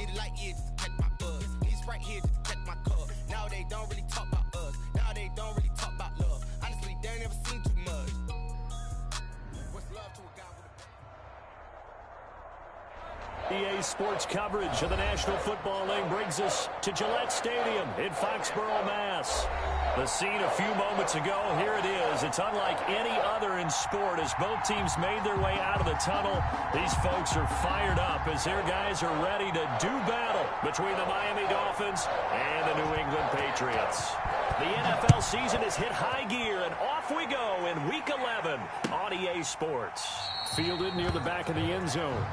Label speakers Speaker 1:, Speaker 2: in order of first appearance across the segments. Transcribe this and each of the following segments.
Speaker 1: need a light year just to catch my buzz. Need Sprite here just to catch my cup. Now they don't really talk about us. Now they don't really talk about love. Honestly, they ain't never seen too much. What's love to a guy with a...
Speaker 2: EA Sports coverage of the National Football League brings us to Gillette Stadium in Foxborough, Mass. The scene a few moments ago, here it is. It's unlike any other in sport as both teams made their way out of the tunnel. These folks are fired up as their guys are ready to do battle between the Miami Dolphins and the New England Patriots. The NFL season has hit high gear, and off we go in Week 11 on EA Sports. Fielded near the back of the end zone.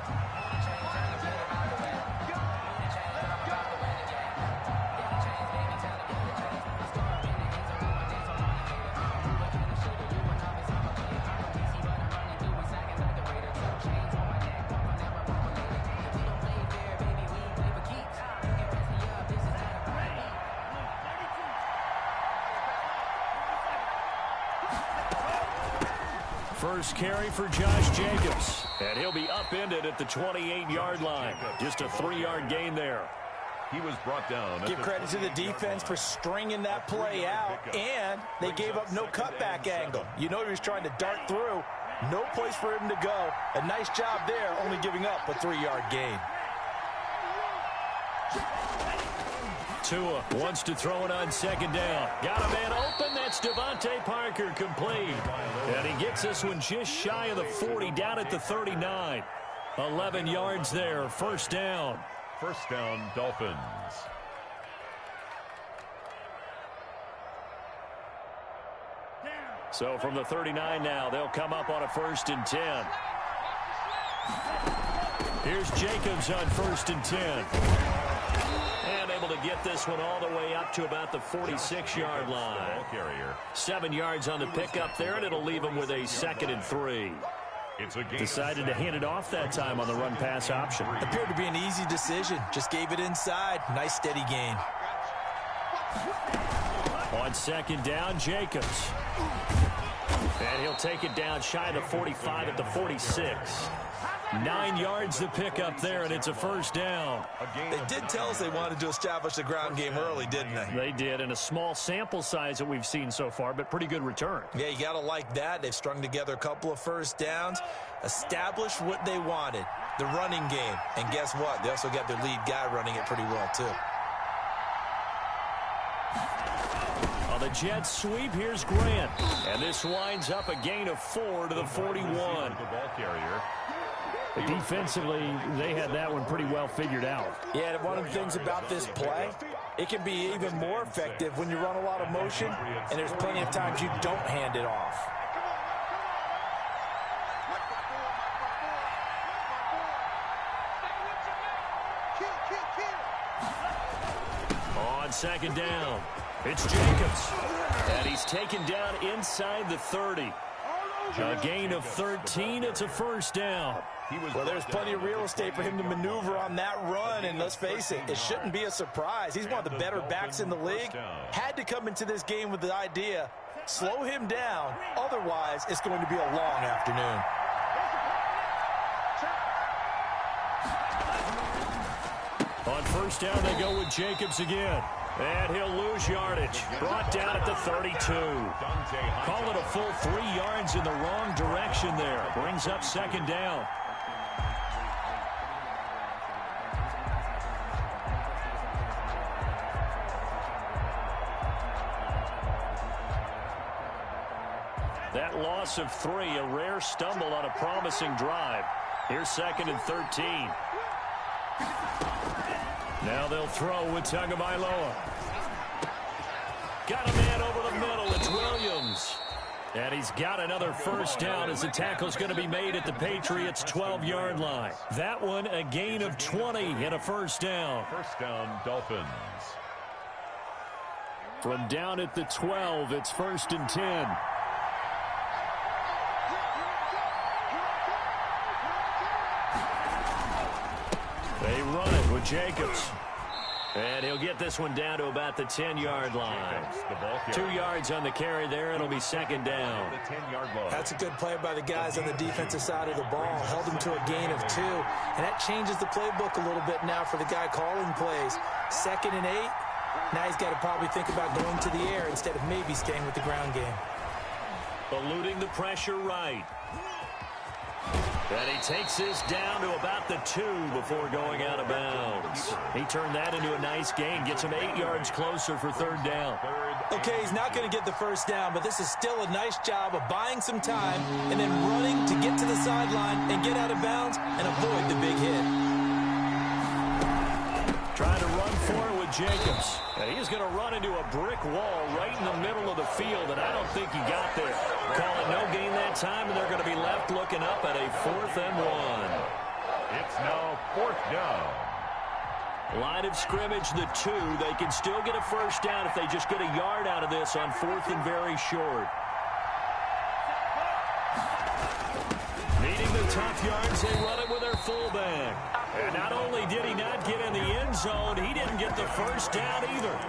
Speaker 2: First carry for Josh Jacobs, and he'll be upended at the 28-yard line. Just a 3-yard gain there.
Speaker 3: He was brought down.
Speaker 4: Give credit to the defense for stringing that play out, and they gave up no cutback angle. You know he was trying to dart through. No place for him to go. A nice job there, only giving up a 3-yard gain.
Speaker 2: Tua wants to throw it on second down. Got a man open. That's Devontae Parker, complete. And he gets this one just shy of the 40, down at the 39. 11 yards there, first down.
Speaker 3: First down, Dolphins.
Speaker 2: So from the 39 now, they'll come up on a 1st and 10. Here's Jacobs on 1st and 10. And able to get this one all the way up to about the 46-yard line. 7 yards on the pickup there, and it'll leave him with a 2nd and 3. Decided to hand it off that time on the run-pass option.
Speaker 4: Appeared to be an easy decision. Just gave it inside. Nice steady gain.
Speaker 2: On second down, Jacobs. And he'll take it down shy of the 45 at the 46. 9 yards to pick up there, and it's a first down.
Speaker 4: They did tell us they wanted to establish the ground game early, didn't they?
Speaker 2: They did, in a small sample size that we've seen so far, but pretty good return.
Speaker 4: Yeah, you got to like that. They've strung together a couple of first downs, established what they wanted, the running game. And guess what? They also got their lead guy running it pretty well, too.
Speaker 2: On the Jets sweep, here's Grant. And this winds up a gain of 4 to the 41.
Speaker 3: The ball carrier.
Speaker 2: Defensively, they had that one pretty well figured out.
Speaker 4: Yeah, one of the things about this play, it can be even more effective when you run a lot of motion, and there's plenty of times you don't hand it off.
Speaker 2: On second down, it's Jacobs. And he's taken down inside the 30. A gain of 13, it's a first down.
Speaker 4: Well, there's plenty of real estate for him to maneuver on that run, and let's face it, it shouldn't be a surprise. He's one of the better backs in the league. Had to come into this game with the idea, slow him down, otherwise it's going to be a long afternoon.
Speaker 2: On first down, they go with Jacobs again. And he'll lose yardage. Brought down at the 32. Call it a full 3 yards in the wrong direction there. Brings up second down. That loss of 3, a rare stumble on a promising drive. Here's 2nd and 13. Now they'll throw with Tagovailoa. Got a man over the middle. It's Williams. And he's got another first down as the tackle's going to be made at the Patriots' 12-yard line. That one a gain of 20 and a first down.
Speaker 3: First down, Dolphins.
Speaker 2: From down at the 12, it's 1st and 10. They run it with Jacobs. And he'll get this one down to about the 10-yard line.
Speaker 3: The ball
Speaker 2: 2 yards on the carry there. It'll be second down.
Speaker 3: The 10-yard line.
Speaker 4: That's a good play by the guys on the defensive side of the ball. Held him to a gain of 2. And that changes the playbook a little bit now for the guy calling plays. 2nd and 8. Now he's got to probably think about going to the air instead of maybe staying with the ground game.
Speaker 2: Eluding the pressure right. And he takes this down to about the 2 before going out of bounds. He turned that into a nice gain. Gets him 8 yards closer for 3rd down.
Speaker 4: Okay, he's not going to get the first down, but this is still a nice job of buying some time and then running to get to the sideline and get out of bounds and avoid the big hit.
Speaker 2: Trying to run for it with Jacobs. And he's going to run into a brick wall right in the middle of the field, and I don't think he got there. Call it no gain that time, and they're going to be left looking up at a 4th and 1.
Speaker 3: It's now 4th down.
Speaker 2: Line of scrimmage, the 2. They can still get a first down if they just get a yard out of this on 4th and very short. Needing the tough yards, they run it with their fullback. And not only did he not get in the end zone, he didn't get the first down either.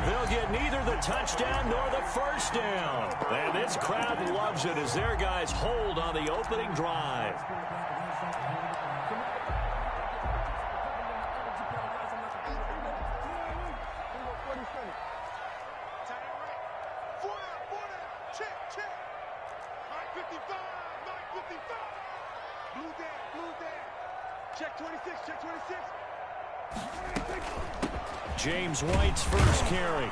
Speaker 2: They'll get neither the touchdown nor the first down. And this crowd loves it as their guys hold on the opening drive.
Speaker 5: Check 26, check 26.
Speaker 2: James White's first carry.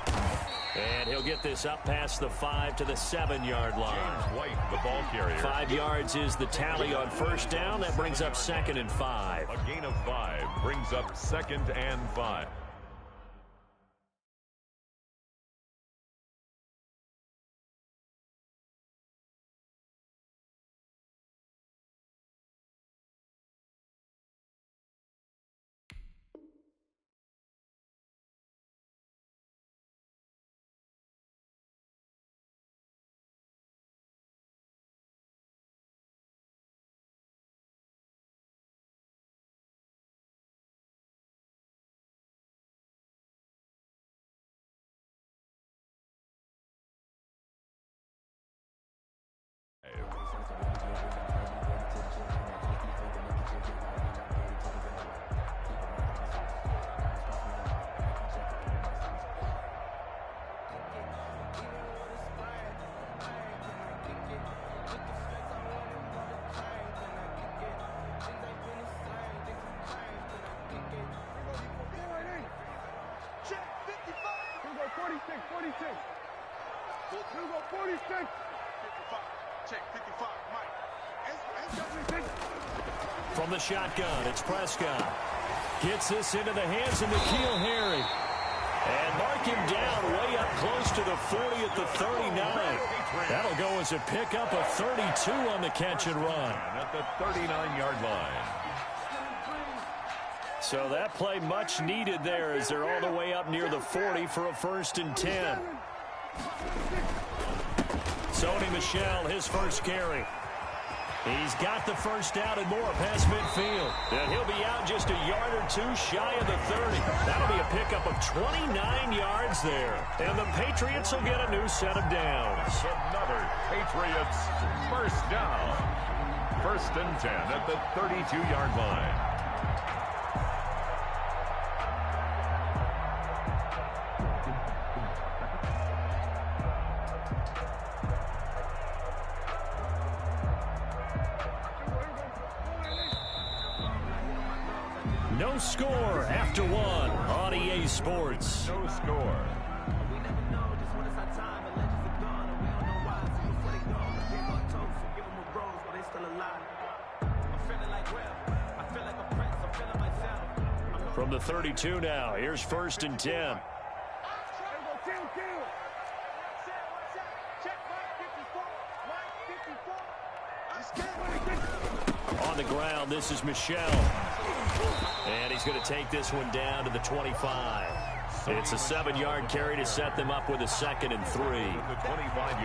Speaker 2: And he'll get this up past the 5 to the 7-yard line.
Speaker 3: James White, the ball carrier.
Speaker 2: 5 yards is the tally on first down. That brings up 2nd and 5.
Speaker 3: A gain of 5 brings up 2nd and 5.
Speaker 2: From the shotgun, it's Prescott. Gets this into the hands of N'Keal Harry. And mark him down way up close to the 40 at the 39. That'll go as a pickup of 32 on the catch and run.
Speaker 3: At the 39-yard line.
Speaker 2: So that play much needed there as they're all the way up near the 40 for a 1st and 10. Sony Michel, his first carry. He's got the first down and more past midfield. And he'll be out just a yard or 2 shy of the 30. That'll be a pickup of 29 yards there. And the Patriots will get a new set of downs.
Speaker 3: Another Patriots first down. 1st and 10 at the 32-yard line.
Speaker 2: No score after 1 on EA Sports.
Speaker 3: No score.
Speaker 2: From the 32 now, here's 1st and 10. On the ground, this is Michel. And he's going to take this one down to the 25. It's a 7-yard carry to set them up with a 2nd and 3.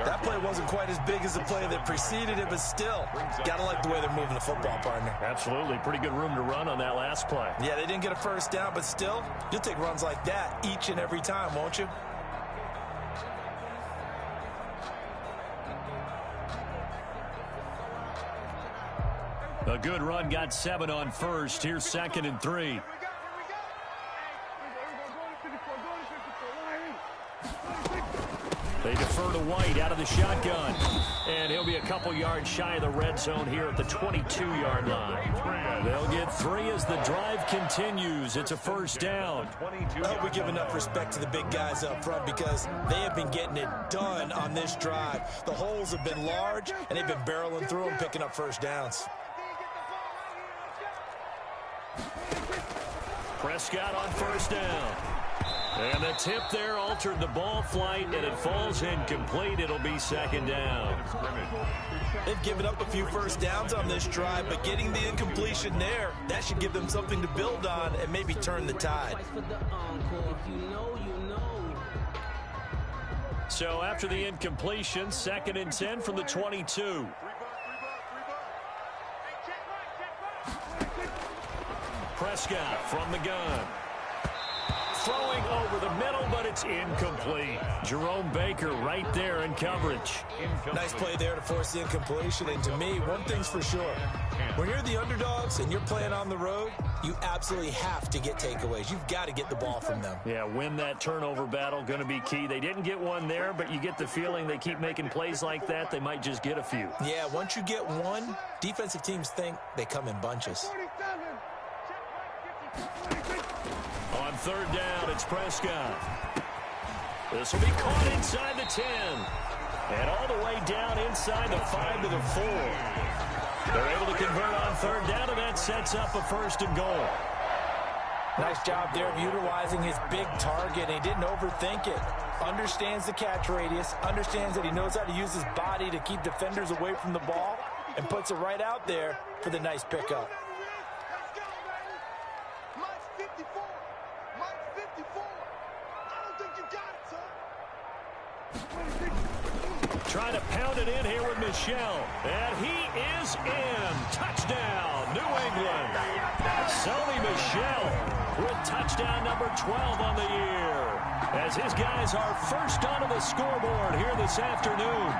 Speaker 4: That play wasn't quite as big as the play that preceded it, but still, got to like the way they're moving the football, partner.
Speaker 2: Absolutely. Pretty good room to run on that last play.
Speaker 4: Yeah, they didn't get a first down, but still, you'll take runs like that each and every time, won't you?
Speaker 2: A good run got 7 on first. Here's 2nd and 3. They defer to White out of the shotgun. And he'll be a couple yards shy of the red zone here at the 22-yard line. They'll get 3 as the drive continues. It's a first down.
Speaker 4: I hope we give enough respect to the big guys up front because they have been getting it done on this drive. The holes have been large, and they've been barreling through them, picking up first downs.
Speaker 2: Prescott on first down. And the tip there altered the ball flight, and it falls incomplete. It'll be 2nd down.
Speaker 4: They've given up a few first downs on this drive, but getting the incompletion there, that should give them something to build on and maybe turn the tide.
Speaker 2: So after the incompletion, 2nd and 10 from the 22. Prescott from the gun. Throwing over the middle, but it's incomplete. Jerome Baker right there in coverage.
Speaker 4: Nice play there to force the incompletion. And to me, one thing's for sure. When you're the underdogs and you're playing on the road, you absolutely have to get takeaways. You've got to get the ball from them.
Speaker 2: Yeah, win that turnover battle, going to be key. They didn't get one there, but you get the feeling they keep making plays like that, they might just get a few.
Speaker 4: Yeah, once you get one, defensive teams think they come in bunches.
Speaker 2: On 3rd down, it's Prescott. This will be caught inside the 10. And all the way down inside the 5 to the 4. They're able to convert on 3rd down, and that sets up a 1st and goal.
Speaker 4: Nice job there of utilizing his big target. He didn't overthink it. Understands the catch radius, understands that he knows how to use his body to keep defenders away from the ball, and puts it right out there for the nice pickup.
Speaker 2: Trying to pound it in here with Michel. And he is in. Touchdown, New England. Sony Michel with touchdown number 12 on the year. As his guys are first onto the scoreboard here this afternoon.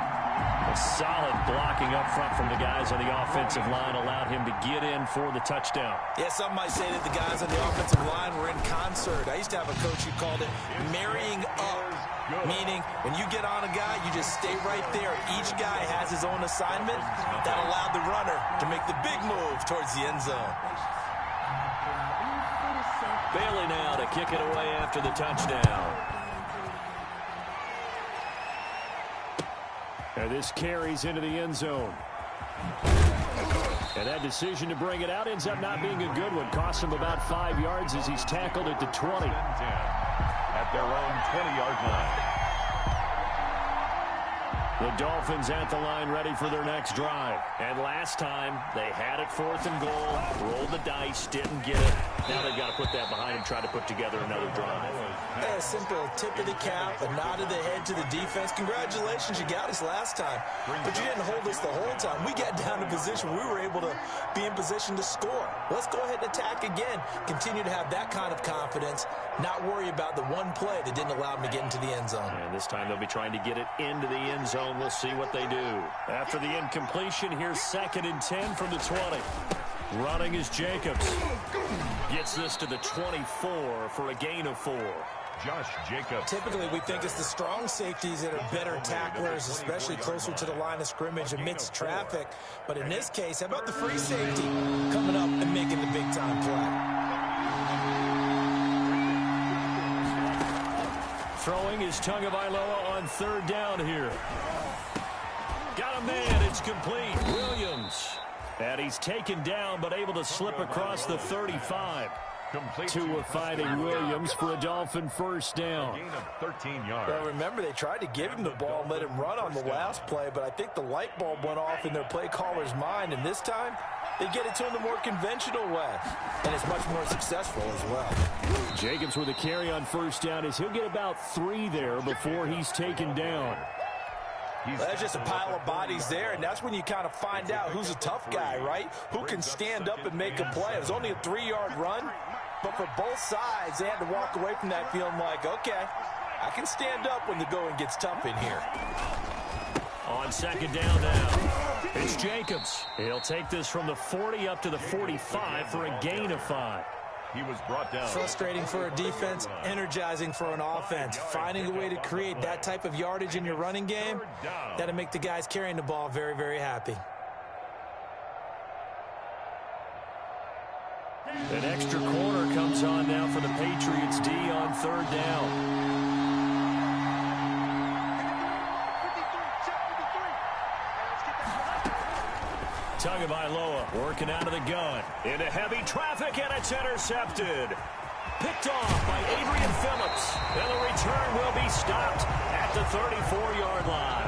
Speaker 2: A solid blocking up front from the guys on the offensive line allowed him to get in for the touchdown.
Speaker 4: Yeah, some might say that the guys on the offensive line were in concert. I used to have a coach who called it marrying up, meaning when you get on a guy, you just stay right there. Each guy has his own assignment that allowed the runner to make the big move towards the end zone.
Speaker 2: Bailey now to kick it away after the touchdown. And this carries into the end zone. And that decision to bring it out ends up not being a good one. Costs him about 5 yards as he's tackled at the 20.
Speaker 3: At their own 20-yard line.
Speaker 2: The Dolphins at the line ready for their next drive. And last time, they had it 4th and goal, rolled the dice, didn't get it. Now they've got to put that behind them, try to put together another drive.
Speaker 4: A simple tip of the cap, a nod of the head to the defense. Congratulations, you got us last time. But you didn't hold us the whole time. We got down to position. We were able to be in position to score. Let's go ahead and attack again. Continue to have that kind of confidence. Not worry about the one play that didn't allow them to get into the end zone.
Speaker 2: And this time they'll be trying to get it into the end zone. We'll see what they do. After the incompletion, here's 2nd and 10 from the 20. Running is Jacobs. Gets this to the 24 for a gain of 4.
Speaker 3: Josh Jacobs.
Speaker 4: Typically, we think it's the strong safeties that are better tacklers, especially closer to the line of scrimmage amidst traffic. But in this case, how about the free safety coming up and making the big-time play?
Speaker 2: Throwing is Tagovailoa on 3rd down here. Got a man. It's complete. Williams. And he's taken down, but able to slip across the 35. Tua finding Williams for a Dolphin 1st down.
Speaker 3: Gain of 13 yards.
Speaker 4: Well, remember, they tried to give him the ball and let him run on the last play, but I think the light bulb went off in their play caller's mind, and this time they get it to him the more conventional way, and it's much more successful as well.
Speaker 2: Jacobs with a carry on first down as he'll get about 3 there before he's taken down.
Speaker 4: That's just a pile of bodies there, and that's when you kind of find out who's a tough guy, right? Who can stand up and make a play. It was only a 3-yard run, but for both sides, they had to walk away from that feeling like, okay, I can stand up when the going gets tough in here.
Speaker 2: On second down now, it's Jacobs. He'll take this from the 40 up to the 45 for a gain of 5.
Speaker 3: He was brought down.
Speaker 4: Frustrating for a defense, energizing for an offense. Finding a way to create that type of yardage in your running game, that'll make the guys carrying the ball very, very happy.
Speaker 2: An extra corner comes on now for the Patriots D on third down. Tagovailoa working out of the gun. Into heavy traffic, and it's intercepted. Picked off by Adrian Phillips. And the return will be stopped at the 34-yard line.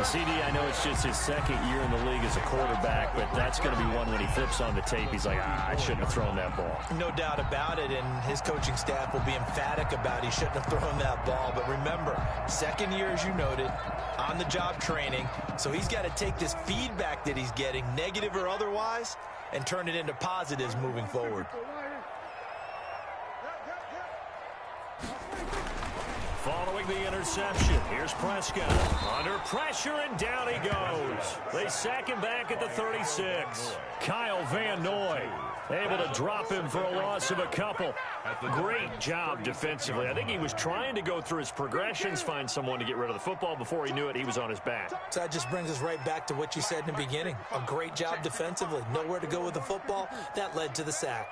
Speaker 2: CD, I know it's just his second year in the league as a quarterback, but that's going to be one when he flips on the tape. He's like, I shouldn't have thrown that ball.
Speaker 4: No doubt about it, and his coaching staff will be emphatic about he shouldn't have thrown that ball. But remember, second year, as you noted, on-the-job training, so he's got to take this feedback that he's getting, negative or otherwise, and turn it into positives moving forward.
Speaker 2: Following the interception, here's Prescott. Under pressure, and down he goes. They sack him back at the 36. Kyle Van Noy able to drop him for a loss of a couple. Great job defensively. I think he was trying to go through his progressions, find someone to get rid of the football. Before he knew it, he was on his back.
Speaker 4: So that just brings us right back to what you said in the beginning. A great job defensively. Nowhere to go with the football. That led to the sack.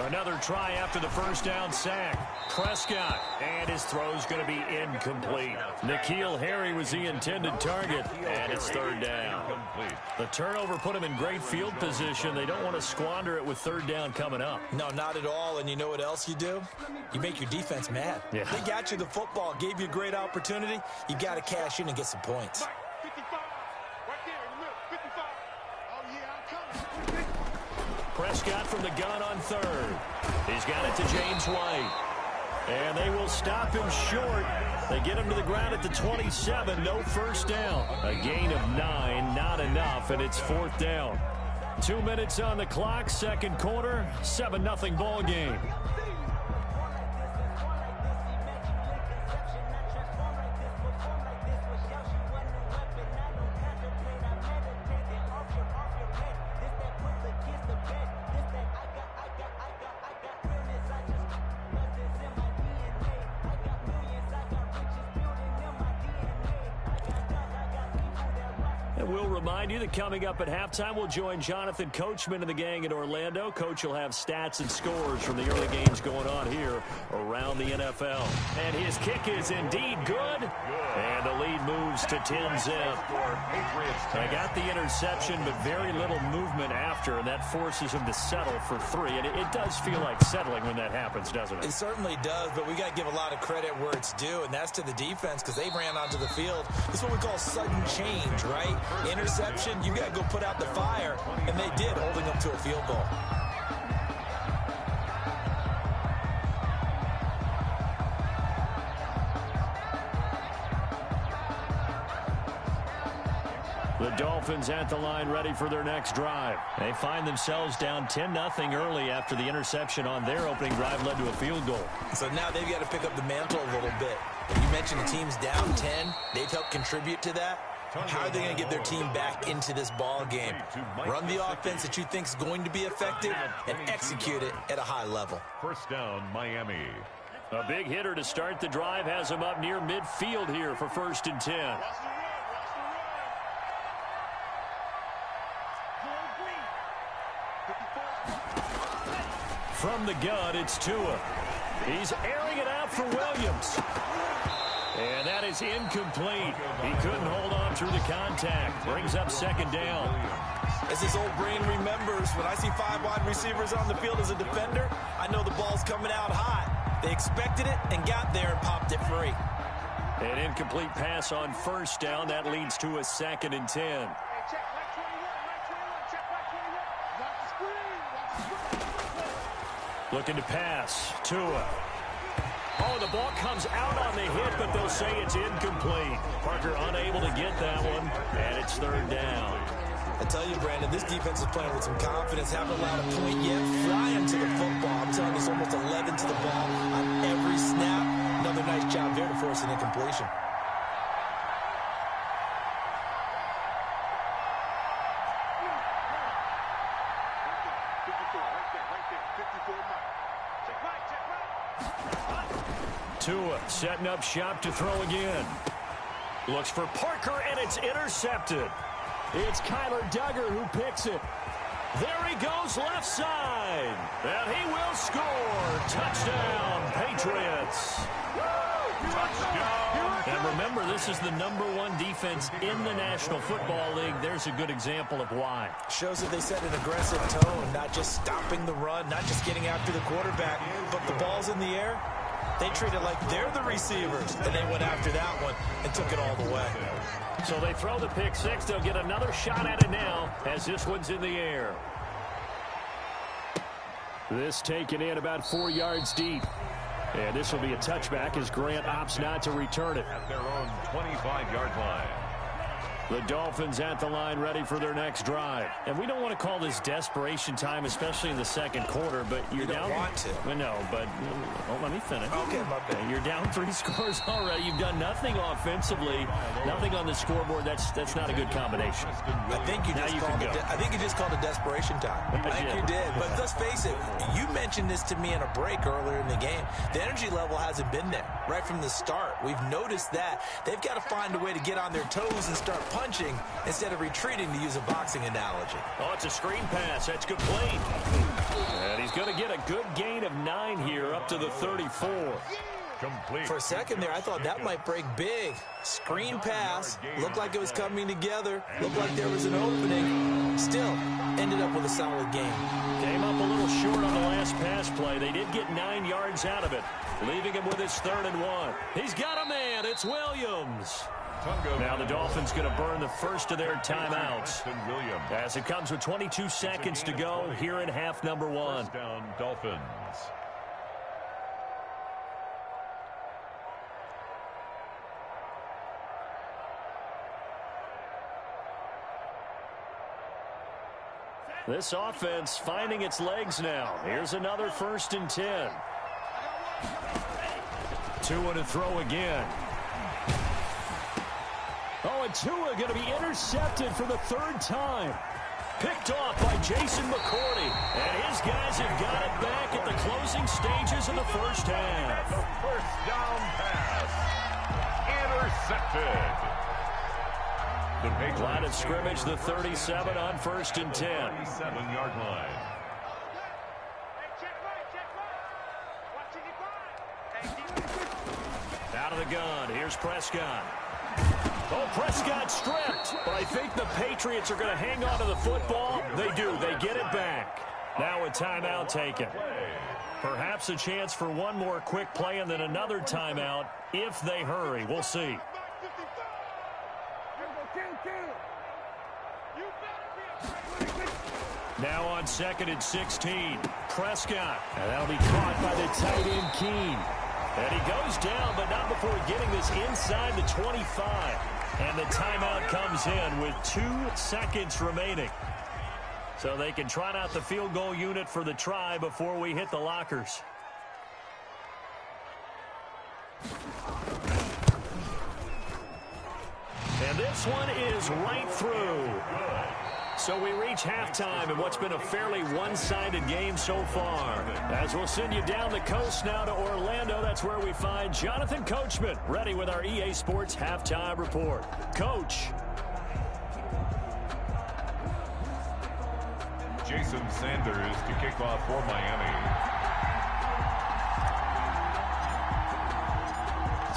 Speaker 2: Another try after the first down sack. Prescott, and his throw's going to be incomplete. N'Keal Harry was the intended target, and it's third down. The turnover put him in great field position. They don't want to squander it with third down coming up.
Speaker 4: No, not at all, and you know what else you do? You make your defense mad.
Speaker 2: Yeah.
Speaker 4: They got you the football, gave you a great opportunity. You got to cash in and get some points.
Speaker 2: Prescott from the gun on third. He's got it to James White. And they will stop him short. They get him to the ground at the 27. No first down. A gain of 9, not enough, and it's fourth down. 2 minutes on the clock, second quarter, 7-0 ball game. Remind you that coming up at halftime, we'll join Jonathan Coachman and the gang in Orlando. Coach will have stats and scores from the early games going on here around the NFL. And his kick is indeed good. And the lead moves to 10-zip. They got the interception, but very little movement after, and that forces him to settle for 3. And it does feel like settling when that happens, doesn't it?
Speaker 4: It certainly does, but we got to give a lot of credit where it's due, and that's to the defense because they ran onto the field. This is what we call sudden change, right? Interception, you got to go put out the fire, and they did, holding them to a field goal.
Speaker 2: The Dolphins at the line ready for their next drive. They find themselves down 10-0 early after the interception on their opening drive led to a field goal.
Speaker 4: So now they've got to pick up the mantle a little bit. You mentioned the team's down 10. They've helped contribute to that. How are they going to get their team back into this ball game? Run the offense that you think is going to be effective and execute it at a high level.
Speaker 3: First down, Miami.
Speaker 2: A big hitter to start the drive has him up near midfield here for 1st and 10. From the gun, it's Tua. He's airing it out for Williams. And that is incomplete. He couldn't hold on through the contact. Brings up second down.
Speaker 4: As his old brain remembers, when I see 5 wide receivers on the field as a defender, I know the ball's coming out hot. They expected it and got there and popped it free.
Speaker 2: An incomplete pass on first down. That leads to a 2nd and 10. Looking to pass. Tua. Oh, the ball comes out on the hit, but they'll say it's incomplete. Parker unable to get that one, and it's third down.
Speaker 4: I tell you, Brandon, this defense is playing with some confidence. Haven't allowed a point yet. Flying to the football. I'm telling you, it's almost 11 to the ball on every snap. Another nice job there to force an incompletion.
Speaker 2: Tua setting up shop to throw again. Looks for Parker, and it's intercepted. It's Kyler Duggar who picks it. There he goes left side. And he will score. Touchdown, Patriots. Touchdown. And remember, this is the #1 defense in the National Football League. There's a good example of why.
Speaker 4: Shows that they set an aggressive tone, not just stopping the run, not just getting after the quarterback, but the ball's in the air. They treat it like they're the receivers, and they went after that one and took it all the way.
Speaker 2: So they throw the pick six. They'll get another shot at it now as this one's in the air. This taken in about 4 yards deep. And this will be a touchback as Grant opts not to return it.
Speaker 3: At their own 25-yard line.
Speaker 2: The Dolphins at the line ready for their next drive. And we don't want to call this desperation time, especially in the second quarter, but you're down.
Speaker 4: You don't want to.
Speaker 2: Well, no, but let me finish.
Speaker 4: Okay, my bad.
Speaker 2: You're down 3 scores already. You've done nothing offensively, nothing on the scoreboard. That's not a good combination.
Speaker 4: I think you just called it desperation time. I think you did. But let's face it, you mentioned this to me in a break earlier in the game. The energy level hasn't been there right from the start. We've noticed that. They've got to find a way to get on their toes and start punching instead of retreating, to use a boxing analogy.
Speaker 2: Oh, it's a screen pass. That's complete. And he's going to get a good gain of 9 here up to the 34.
Speaker 3: Complete.
Speaker 4: For a second there, I thought that might break big. Screen pass. Looked like it was coming together. Looked like there was an opening. Still, ended up with a solid game.
Speaker 2: Came up a little short on the last pass play. They did get 9 yards out of it, leaving him with his 3rd and 1. He's got a man. It's Williams. Now the Dolphins going to burn the first of their timeouts as it comes with 22 seconds to go here in half number 1.
Speaker 3: First down, Dolphins.
Speaker 2: This offense finding its legs now. Here's another 1st and 10. Tua to throw again. Oh, and Tua going to be intercepted for the 3rd time. Picked off by Jason McCourty. And his guys have got it back at the closing stages of the first half.
Speaker 3: The first down pass. Intercepted. The Patriots
Speaker 2: Line of scrimmage, the 37 on 1st and 10.
Speaker 3: 37-yard line.
Speaker 2: Out of the gun. Here's Prescott. Oh, Prescott stripped. But I think the Patriots are going to hang on to the football. They do. They get it back. Now a timeout taken. Perhaps a chance for one more quick play and then another timeout if they hurry. We'll see. Now on 2nd and 16. Prescott. And that'll be caught by the tight end, Keene. And he goes down, but not before getting this inside the 25. And the timeout comes in with 2 seconds remaining. So they can trot out the field goal unit for the try before we hit the lockers. And this one is right through. So we reach halftime in what's been a fairly one-sided game so far. As we'll send you down the coast now to Orlando, that's where we find Jonathan Coachman ready with our EA Sports Halftime Report. Coach.
Speaker 3: Jason Sanders to kick off for Miami.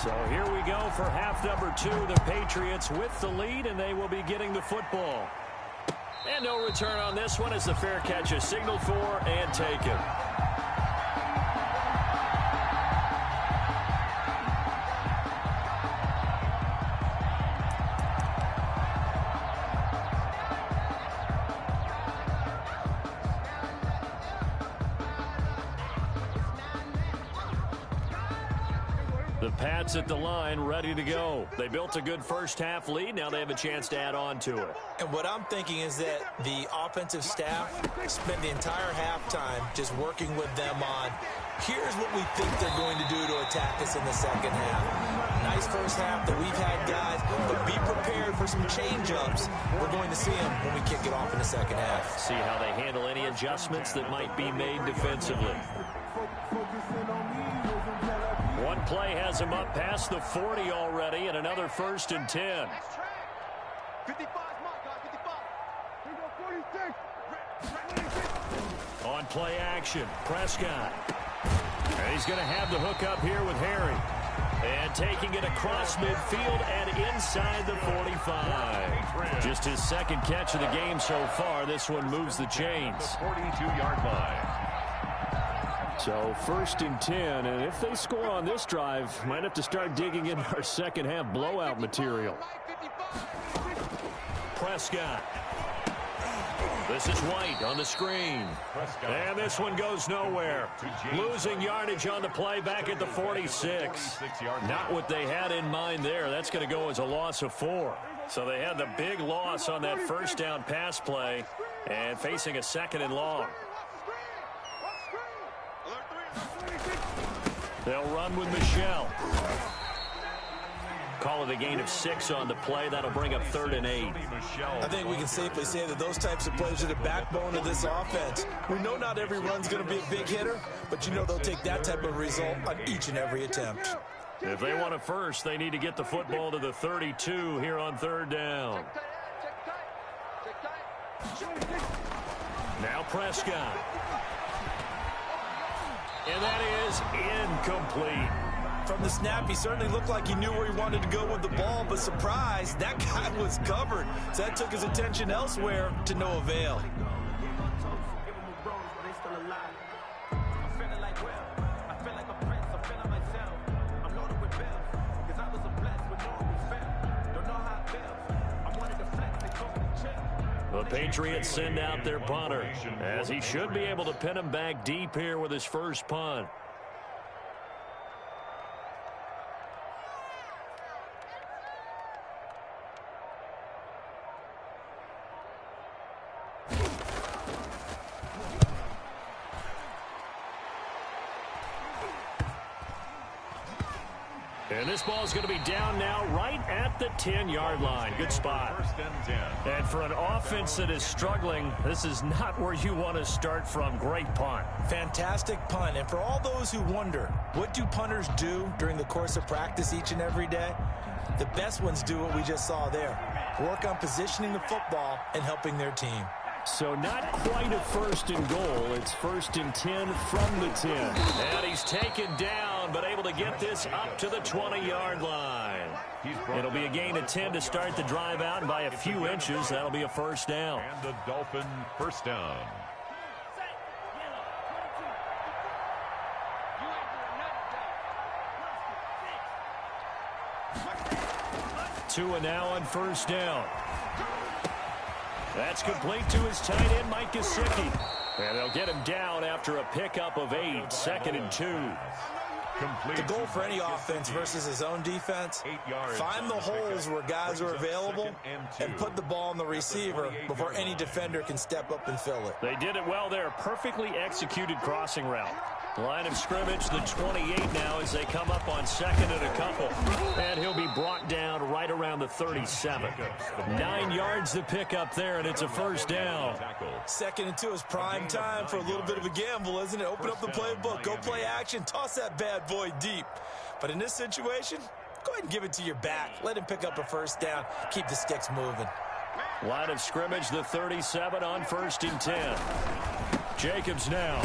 Speaker 2: So here we go for half number 2. The Patriots with the lead, and they will be getting the football. And no return on this one as the fair catch is signaled for and taken. The Pats at the line, ready to go. They built a good first-half lead. Now they have a chance to add on to it.
Speaker 4: And what I'm thinking is that the offensive staff spent the entire halftime just working with them on, here's what we think they're going to do to attack us in the second half. Nice first half that we've had, guys, but be prepared for some change-ups. We're going to see them when we kick it off in the second half.
Speaker 2: See how they handle any adjustments that might be made defensively. One play has him up past the 40 already, and another 1st and 10.
Speaker 5: 55 mark, guys, 55. Here we go, 46.
Speaker 2: On play action, Prescott. And he's going to have the hook up here with Harry. And taking it across midfield and inside the 45. Just his second catch of the game so far. This one moves the chains.
Speaker 3: The 42-yard line.
Speaker 2: So 1st and 10, and if they score on this drive, might have to start digging in our second half blowout material. Prescott. This is White on the screen. And this one goes nowhere. Losing yardage on the play back at the 46. Not what they had in mind there. That's going to go as a loss of 4. So they had the big loss on that first down pass play and facing a 2nd and long. They'll run with Michelle. Call it a gain of 6 on the play. That'll bring up 3rd and 8.
Speaker 4: I think we can safely say that those types of plays are the backbone of this offense. We know not every run's going to be a big hitter, but you know they'll take that type of result on each and every attempt.
Speaker 2: If they want it first, they need to get the football to the 32 here on 3rd down. Now Prescott. And that is incomplete.
Speaker 4: From the snap, he certainly looked like he knew where he wanted to go with the ball, but surprise, that guy was covered. So that took his attention elsewhere to no avail.
Speaker 2: The Patriots send out their punter, as he should be able to pin him back deep here with his first punt. And this ball is going to be down now right at the 10-yard line. Good spot.
Speaker 3: 1st and 10.
Speaker 2: And for an offense that is struggling, this is not where you want to start from. Great punt.
Speaker 4: Fantastic punt. And for all those who wonder, what do punters do during the course of practice each and every day? The best ones do what we just saw there. Work on positioning the football and helping their team.
Speaker 2: So not quite a 1st and goal. It's 1st and 10 from the 10. And he's taken down, but able to get this up to the 20-yard line. It'll be a gain of 10 to start the drive out, and by a few inches, that'll be a 1st down.
Speaker 3: And the Dolphin 1st down.
Speaker 2: Tua now on 1st down. That's complete to his tight end, Mike Gesicki. And they'll get him down after a pickup of 8, 2nd and 2.
Speaker 4: The goal for any offense versus his own defense, find the holes where guys are available and put the ball on the receiver before any defender can step up and fill it.
Speaker 2: They did it well there. Perfectly executed crossing route. Line of scrimmage, the 28 now as they come up on 2nd and a couple. And he'll be brought down right around the 37. 9 yards to pick up there, and it's a 1st down.
Speaker 4: 2nd and 2 is prime time for a little bit of a gamble, isn't it? Open up the playbook, go play action, toss that bad boy deep. But in this situation, go ahead and give it to your back. Let him pick up a 1st down. Keep the sticks moving.
Speaker 2: Line of scrimmage, the 37 on 1st and 10. Jacobs now.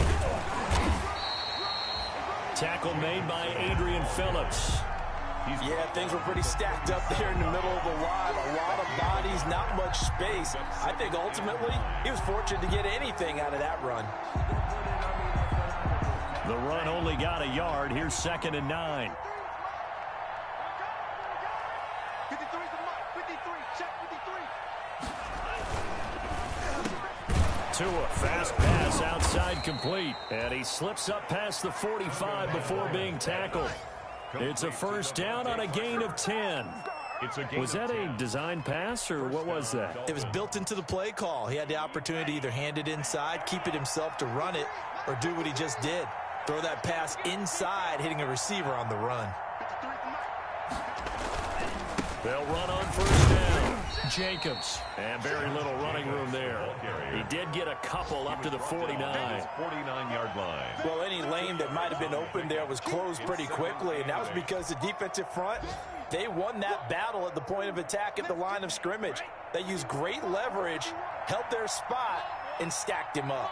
Speaker 2: Tackle made by Adrian Phillips.
Speaker 4: Yeah, things were pretty stacked up there in the middle of the line. A lot of bodies, not much space. I think ultimately he was fortunate to get anything out of that run.
Speaker 2: The run only got a yard. Here's 2nd and 9.
Speaker 5: 53 is the mark. 53. Check 53.
Speaker 2: Tua, fast pass outside complete. And he slips up past the 45 before being tackled. It's a first down on a gain of 10. Was that a design pass, or what was that?
Speaker 4: It was built into the play call. He had the opportunity to either hand it inside, keep it himself to run it, or do what he just did. Throw that pass inside, hitting a receiver on the run.
Speaker 2: They'll run on first down. Jacobs. And very little running room there. He did get a couple up to the 49.
Speaker 3: 49-yard line.
Speaker 4: Well, any lane that might have been open there was closed pretty quickly, and that was because the defensive front, they won that battle at the point of attack at the line of scrimmage. They used great leverage, held their spot, and stacked him up.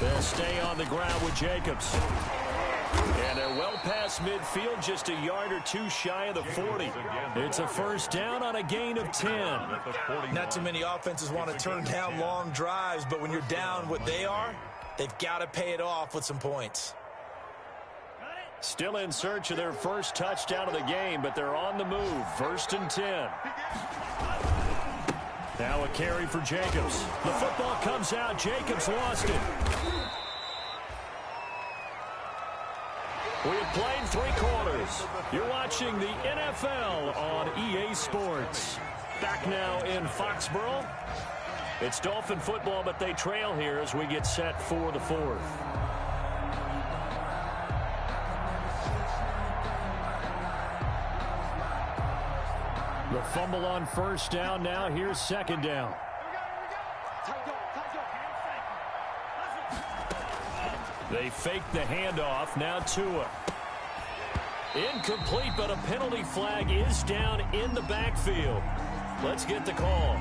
Speaker 2: They'll stay on the ground with Jacobs. And they're well past midfield, just a yard or two shy of the 40. It's a first down on a gain of 10.
Speaker 4: Not too many offenses want to turn down long drives, but when you're down what they are, they've got to pay it off with some points.
Speaker 2: Still in search of their first touchdown of the game, but they're on the move. First and 10. Now a carry for Jacobs. The football comes out. Jacobs lost it. We have played 3 quarters. You're watching the NFL on EA Sports. Back now in Foxborough. It's Dolphin football, but they trail here as we get set for the 4th. The fumble on first down. Now here's second down. They fake the handoff. Now Tua. Incomplete, but a penalty flag is down in the backfield. Let's get the call.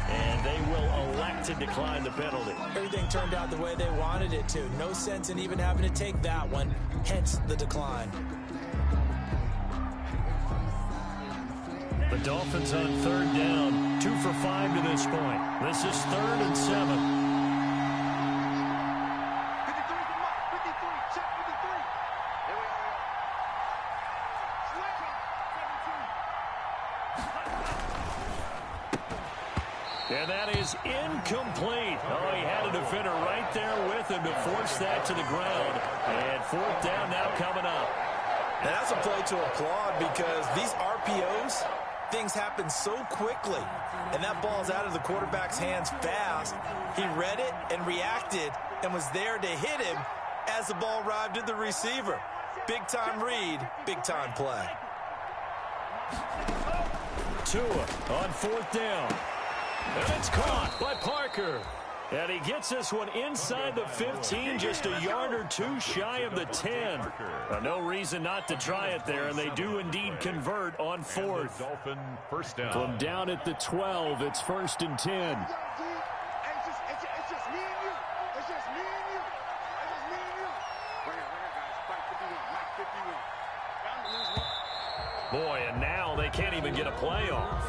Speaker 2: And they will elect to decline the penalty.
Speaker 4: Everything turned out the way they wanted it to. No sense in even having to take that one, hence the decline.
Speaker 2: The Dolphins on third down, 2 for 5 to this point. This is 3rd and 7.
Speaker 5: 53, check 53. Here we are.
Speaker 2: And that is incomplete. Oh, he had a defender right there with him to force that to the ground. And 4th down now coming up.
Speaker 4: And that's a play to applaud because these RPOs, things happen so quickly. And that ball's out of the quarterback's hands fast. He read it and reacted and was there to hit him as the ball arrived at the receiver. Big-time read, big-time play.
Speaker 2: Tua on 4th down. And it's caught by Parker. And he gets this one inside the 15, just a yard or 2 shy of the 10. No reason not to try it there, and they do indeed convert on 4th.
Speaker 3: Dolphin first down.
Speaker 2: From down at the 12, it's 1st and 10.
Speaker 5: It's just me and you. It's just me and you. It's just me and you. Right here, guys. Fight 51. Mike 51. Bound to lose one.
Speaker 2: Boy, and now they can't even get a play off.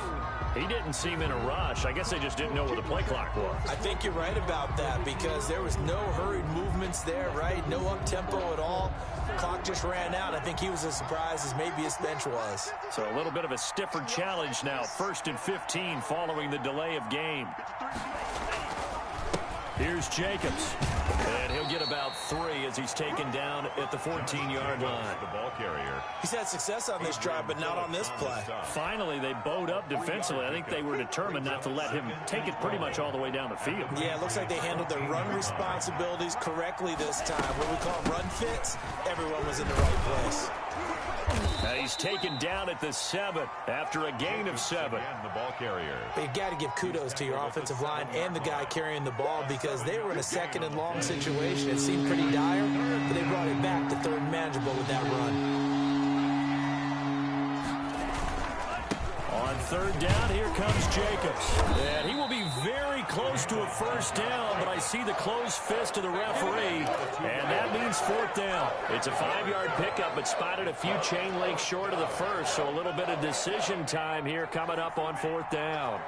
Speaker 2: He didn't seem in a rush. I guess they just didn't know where the play clock was.
Speaker 4: I think you're right about that because there was no hurried movements there, right? No up-tempo at all. The clock just ran out. I think he was as surprised as maybe his bench was.
Speaker 2: So a little bit of a stiffer challenge now. 1st and 15 following the delay of game. Here's Jacobs. And he'll get about 3 as he's taken down at the 14-yard line.
Speaker 3: The ball carrier.
Speaker 4: He's had success on this drive, but not on this play.
Speaker 2: Finally, they bowed up defensively. I think they were determined not to let him take it pretty much all the way down the field.
Speaker 4: Yeah, it looks like they handled their run responsibilities correctly this time. What we call run fits, everyone was in the right place.
Speaker 2: He's taken down at the 7 after a gain of 7.
Speaker 3: And the ball carrier.
Speaker 4: You got to give kudos to your offensive line and the guy carrying the ball because they were in a 2nd and long situation. It seemed pretty dire, but they brought it back to 3rd and manageable with that run.
Speaker 2: On 3rd down, here comes Jacobs. And he will be very close to a first down, but I see the closed fist of the referee, and that means 4th down. It's a 5-yard pickup, but spotted a few chain links short of the first, so a little bit of decision time here coming up on 4th down.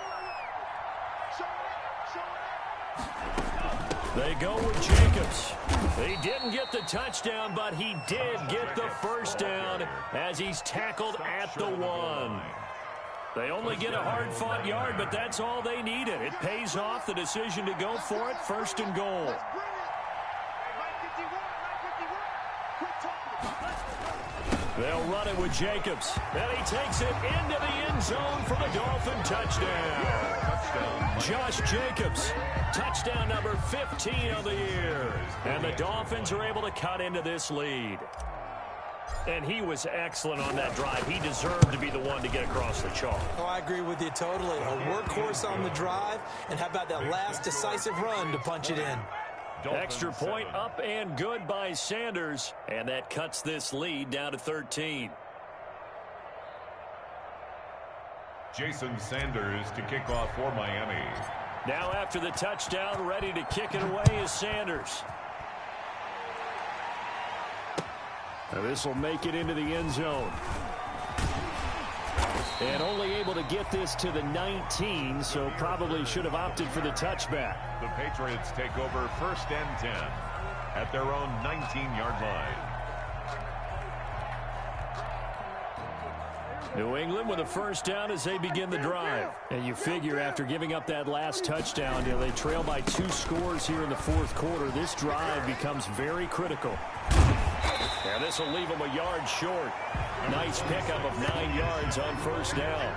Speaker 2: They go with Jacobs. He didn't get the touchdown, but he did get the first down as he's tackled at the 1. They only get a hard-fought yard, but that's all they needed. It pays off the decision to go for it, 1st and goal. They'll run it with Jacobs. And he takes it into the end zone for the Dolphin touchdown. Josh Jacobs, touchdown number 15 of the year. And the Dolphins are able to cut into this lead. And he was excellent on that drive. He deserved to be the one to get across the chalk.
Speaker 4: Oh, I agree with you totally. A workhorse on the drive, and how about that last decisive run to punch it in?
Speaker 2: Extra point up and good by Sanders, and that cuts this lead down to 13.
Speaker 3: Jason Sanders to kick off for Miami.
Speaker 2: Now after the touchdown, ready to kick it away is Sanders. Now this will make it into the end zone. And only able to get this to the 19, so probably should have opted for the touchback.
Speaker 3: The Patriots take over 1st and 10 at their own 19-yard line.
Speaker 2: New England with a first down as they begin the drive. And you figure after giving up that last touchdown, they trail by 2 scores here in the 4th quarter. This drive becomes very critical. And this will leave them a yard short. Nice pickup of 9 yards on first down.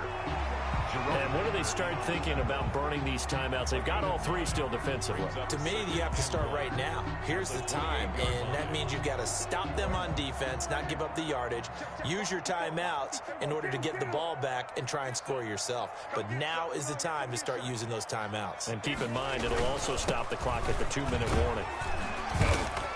Speaker 2: And when do they start thinking about burning these timeouts? They've got all 3 still defensively.
Speaker 4: To me, you have to start right now. Here's the time, and that means you've got to stop them on defense, not give up the yardage, use your timeouts in order to get the ball back and try and score yourself. But now is the time to start using those timeouts.
Speaker 2: And keep in mind, it'll also stop the clock at the 2-minute warning.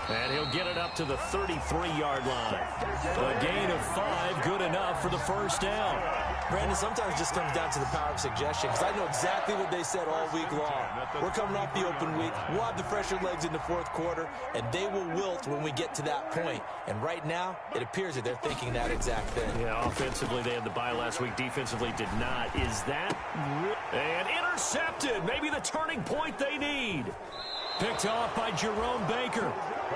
Speaker 2: And he'll get it up to the 33-yard line. A gain of 5, good enough for the first down.
Speaker 4: Brandon, sometimes it just comes down to the power of suggestion, because I know exactly what they said all week long. We're coming off the open week. We'll have the fresher legs in the 4th quarter, and they will wilt when we get to that point. And right now, it appears that they're thinking that exact thing.
Speaker 2: Yeah, offensively, they had the bye last week. Defensively, did not. Is that... And intercepted. Maybe the turning point they need. Picked off by Jerome Baker.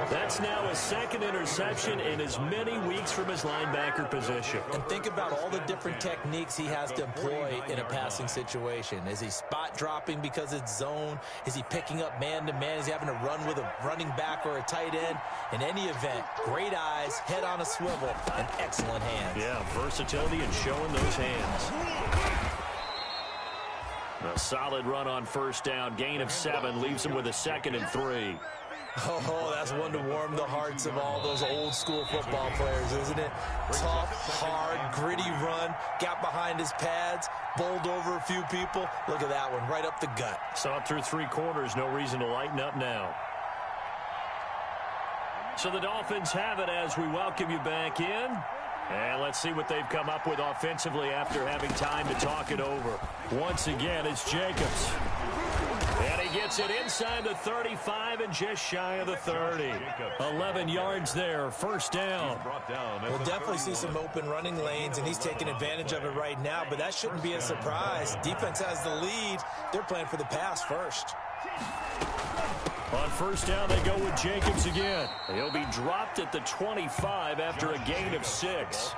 Speaker 2: That's now his 2nd interception in as many weeks from his linebacker position.
Speaker 4: And think about all the different techniques he has to employ in a passing situation. Is he spot dropping because it's zone? Is he picking up man-to-man? Is he having to run with a running back or a tight end? In any event, great eyes, head on a swivel, and excellent hands.
Speaker 2: Yeah, versatility and showing those hands. A solid run on first down. Gain of 7 leaves him with a 2nd and 3.
Speaker 4: Oh, that's one to warm the hearts of all those old-school football players, isn't it? Tough, hard, gritty run. Got behind his pads, bowled over a few people. Look at that one, right up the gut.
Speaker 2: Saw it through 3 quarters. No reason to lighten up now. So the Dolphins have it as we welcome you back in. And let's see what they've come up with offensively after having time to talk it over. Once again, it's Jacobs. And he gets it inside the 35 and just shy of the 30. 11 yards there, first down.
Speaker 4: We'll definitely see some open running lanes, and he's taking advantage of it right now, but that shouldn't be a surprise. Defense has the lead. They're playing for the pass first.
Speaker 2: On first down, they go with Jacobs again. He'll be dropped at the 25 after a gain of 6.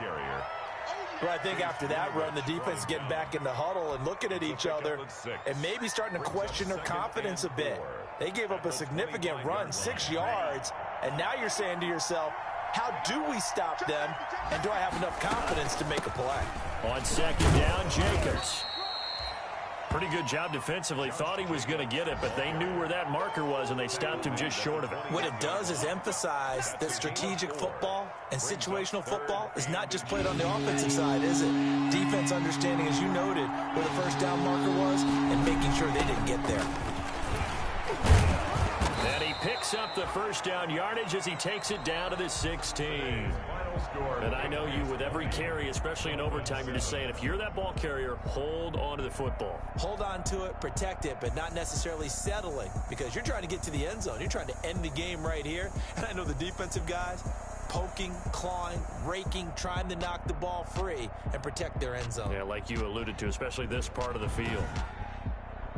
Speaker 4: Well, I think after that run, the defense is getting back in the huddle and looking at each other and maybe starting to question their confidence a bit. They gave up a significant run, 6 yards, and now you're saying to yourself, how do we stop them, and do I have enough confidence to make a play?
Speaker 2: On second down, Jacobs. Pretty good job defensively. Thought he was going to get it, but they knew where that marker was, and they stopped him just short of it.
Speaker 4: What it does is emphasize that strategic football and situational football is not just played on the offensive side, is it? Defense understanding, as you noted, where the first down marker was and making sure they didn't get there.
Speaker 2: And he picks up the first down yardage as he takes it down to the 16. And I know you, with every carry, especially in overtime, you're just saying, if you're that ball carrier, hold on to the football.
Speaker 4: Hold on to it, protect it, but not necessarily settling, because you're trying to get to the end zone. You're trying to end the game right here. And I know the defensive guys poking, clawing, raking, trying to knock the ball free and protect their end zone.
Speaker 2: Yeah, like you alluded to, especially this part of the field.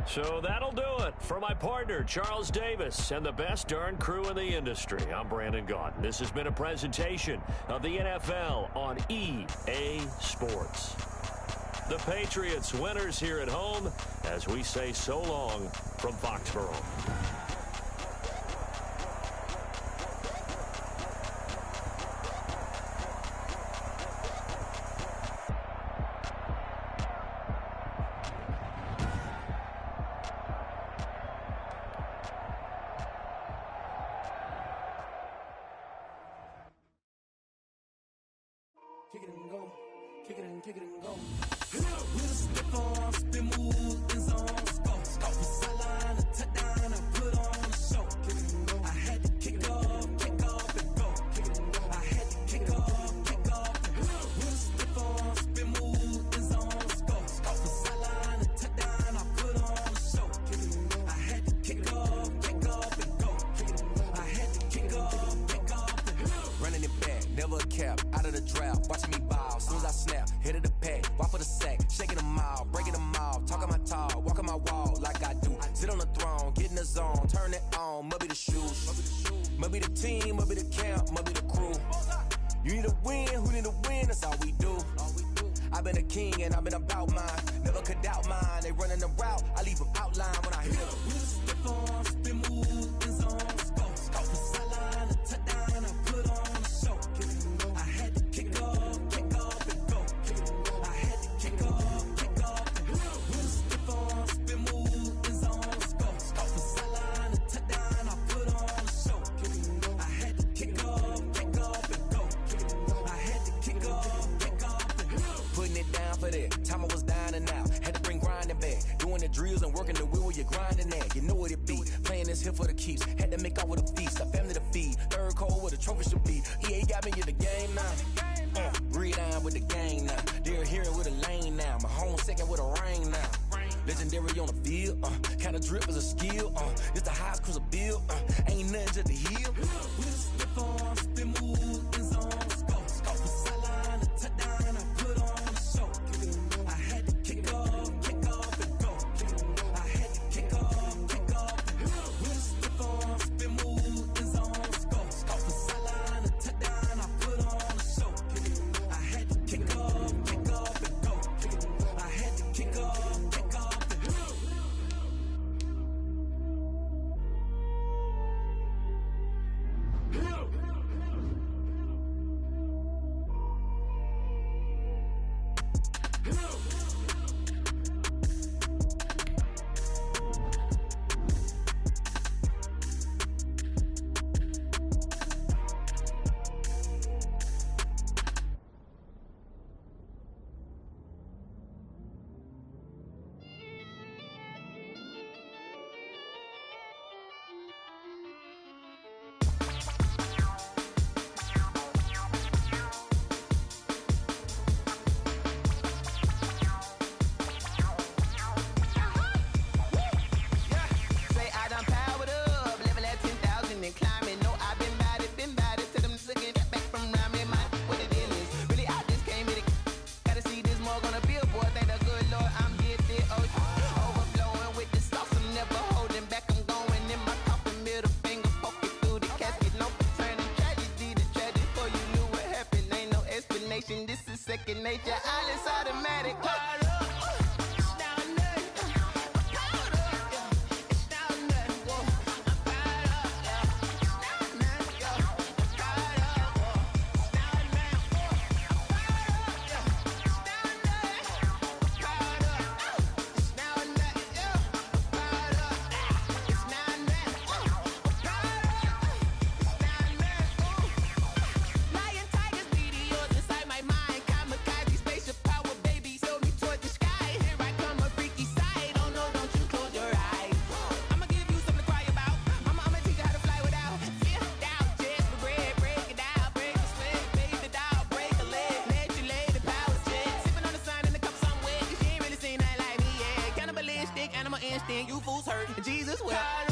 Speaker 2: So that'll do it for my partner, Charles Davis, and the best darn crew in the industry. I'm Brandon Gaudin. This has been a presentation of the NFL on EA Sports. The Patriots winners here at home as we say so long from Foxborough.
Speaker 1: kick it and go, kick it and go. With a stiff arm, spin move, in zone, scope. From sideline to touchdown, I put on a show. Kick it and go. I had to kick off and go. Kick it and go. I had to kick off and go. With a stiff arm, spin move, in zone, scope. From sideline to touchdown, I put on a show. Kick it and go. I had to kick off and go. Kick it and go. I had to kick off and go. Running it back, never a cap, out of the drought, watching me ball. As soon as I snap, hit of the pack, walk for the sack, shaking them out, breaking them off, talking my talk, walking my wall like I do. Sit on the throne, get in the zone, turn it on, must be the shoes, must be the team, must be the camp, must be the crew. You need a win, who need a win, that's all we do. I've been a king and I've been about mine, never could doubt mine. They running the route, I leave them outline when I hit them. With a stiff arm, spin move, in zone, scope. From sideline to touchdown, I put on a show. I had to kick off and go. I had to kick off and go. With a stiff arm, spin move, in zone, scope. From sideline to touchdown, I put on a show. I had to kick off and go. I had to kick off and go. Putting it down for that, time I was down and out. Had to bring grinding back, doing the drills and working the wheel where you're grinding at. You know what it be, playing this here for the keeps. Had to make out with a feast, a family to feed. Third cold where the trophy should be. EA got me in the game now. Breathe down with the gang now. They're hearing with a lane now. My home second with a rain now. Legendary on the field, kind of drip is a skill. It's the highest cruiser bill, ain't nothing just the heel. With a stiff arm, spin move, in zone, scope. From sideline to touchdown, I put on a show. I had to kick off and go. I had to kick off and go. With a stiff arm, spin move, in zone, scope. From sideline to touchdown, I put on a show. I had to kick off and go. I had to kick off and go.
Speaker 6: This is second nature, all is automatic. Animal instinct, you fools hurt. Jesus will.